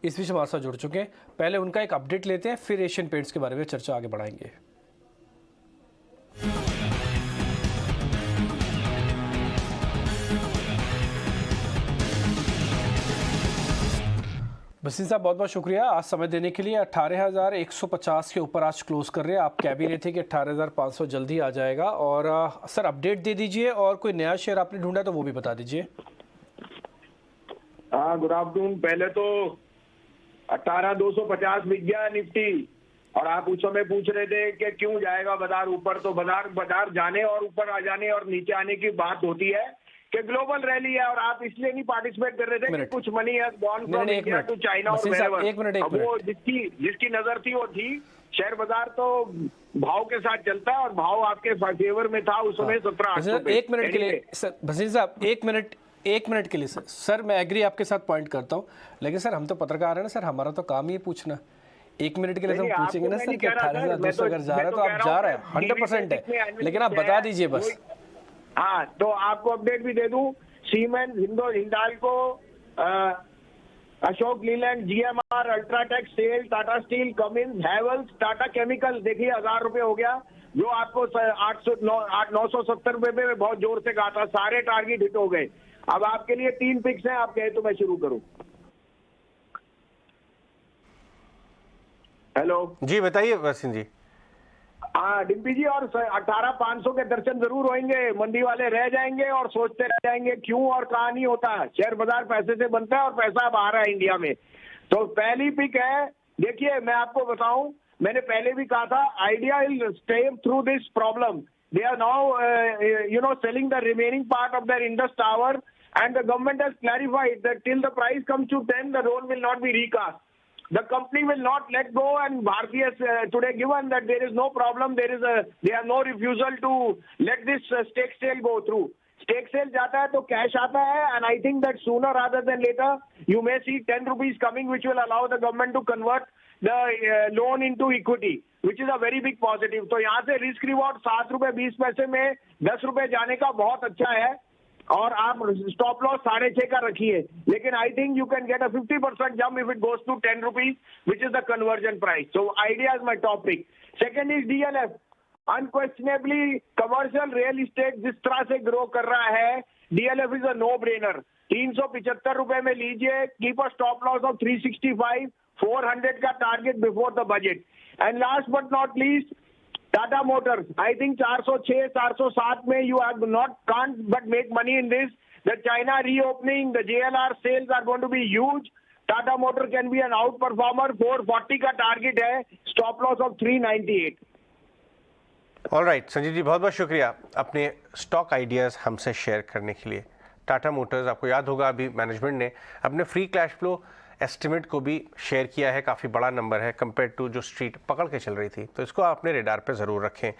इस बीच हमारे साथ जुड़ चुके हैं। पहले उनका एक अपडेट लेते हैं, फिर एशियन पेंट्स के बारे में चर्चा आगे बढ़ाएंगे। भसीन साहब, बहुत बहुत शुक्रिया आज समय देने के लिए। 18,150 के ऊपर आज क्लोज कर रहे हैं। आप कह भी रहे थे कि 18,500 जल्दी आ जाएगा। और सर अपडेट दे दीजिए, और कोई नया शेयर आपने ढूंढा तो वो भी बता दीजिए। हाँ, गुड आफ्टरनून। पहले तो 18,250 बिक गया निफ्टी, और आप उस समय पूछ रहे थे कि क्यों जाएगा बाजार ऊपर। तो बाजार जाने और ऊपर आ जाने और नीचे आने की बात होती है कि ग्लोबल रैली है, और आप इसलिए नहीं पार्टिसिपेट कर रहे थे कि कुछ मनी है gone from India to China और wherever। एक मिनट वो जिसकी नजर थी वो थी। शेयर बाजार तो भाव के साथ चलता है, और भाव आपके फेवर में था उस समय 17,800 पे। एक मिनट के लिए सर, भसीन साहब एक मिनट के लिए सर मैं एग्री आपके साथ पॉइंट करता हूँ, लेकिन सर हम तो पत्रकार हैं ना सर, हमारा तो काम ही है पूछना। 1 मिनट के लिए तो हम पूछेंगे ना सर कि 18,200 अगर जा रहा है तो आप जा रहे हैं 100% है, लेकिन आप बता दीजिए बस। हाँ, तो आपको अपडेट भी दे दूं। Siemens, Hindalco, Ashok Leyland, GMR, UltraTech, SAIL, Tata Steel, Cummins, Havells, Tata Chemical, देखिए 1,000 रुपए हो गया, जो आपको 970 रुपए में बहुत जोर से कहा था। सारे टारगेट हिट हो गए। अब आपके लिए 3 पिक्स हैं, आप कहे तो मैं शुरू करूं। हेलो जी, बताइए वसीम जी। हाँ डिम्पी जी, और 18,500 के दर्शन जरूर होंगे। मंडी वाले रह जाएंगे और सोचते रह जाएंगे क्यों और कहा नहीं होता। शेयर बाजार पैसे से बनता है, और पैसा अब आ रहा है इंडिया में। तो पहली पिक है, देखिए मैं आपको बताऊं, मैंने पहले भी कहा था, Idea will stay through this problem. They are now selling the remaining part of their Indus tower, and the government has clarified that till the price comes to 10 the loan will not be recast. The company will not let go, and Bharti has today given that there is no problem. They have no refusal to let this stake sale go through. Stake sale जाता है तो cash आता है, and I think that sooner rather than later you may see 10 rupees coming, which will allow the government to convert the loan into equity, which is a very big positive. तो यहाँ से risk reward 7 रुपए 20 पैसे में 10 रुपए जाने का बहुत अच्छा है, और आप स्टॉप लॉस 6.5 का रखिए। लेकिन I think you can get a 50% jump if it goes to 10 rupees, which is the conversion price. So idea is my topic. Second is DLF. Unquestionably commercial real estate जिस तरह से grow कर रहा है, DLF is a no brainer. 375 रुपए में लीजिए, keep a stop loss of 365, 400 का target before the budget. And last but not least, Tata Motors, I think 406, 407 में you have can't but make money in this. The China reopening, the JLR sales are going to be huge. Tata Motor can be an outperformer. 440 का target है, stop loss of 398। All right Sanjeev ji, बहुत बहुत शुक्रिया अपने stock ideas हमसे share करने के लिए। टाटा मोटर्स, आपको याद होगा अभी मैनेजमेंट ने अपने फ्री कैश फ्लो एस्टिमेट को भी शेयर किया है, काफ़ी बड़ा नंबर है कंपेयर टू जो स्ट्रीट पकड़ के चल रही थी, तो इसको आप अपने रेडार पे ज़रूर रखें।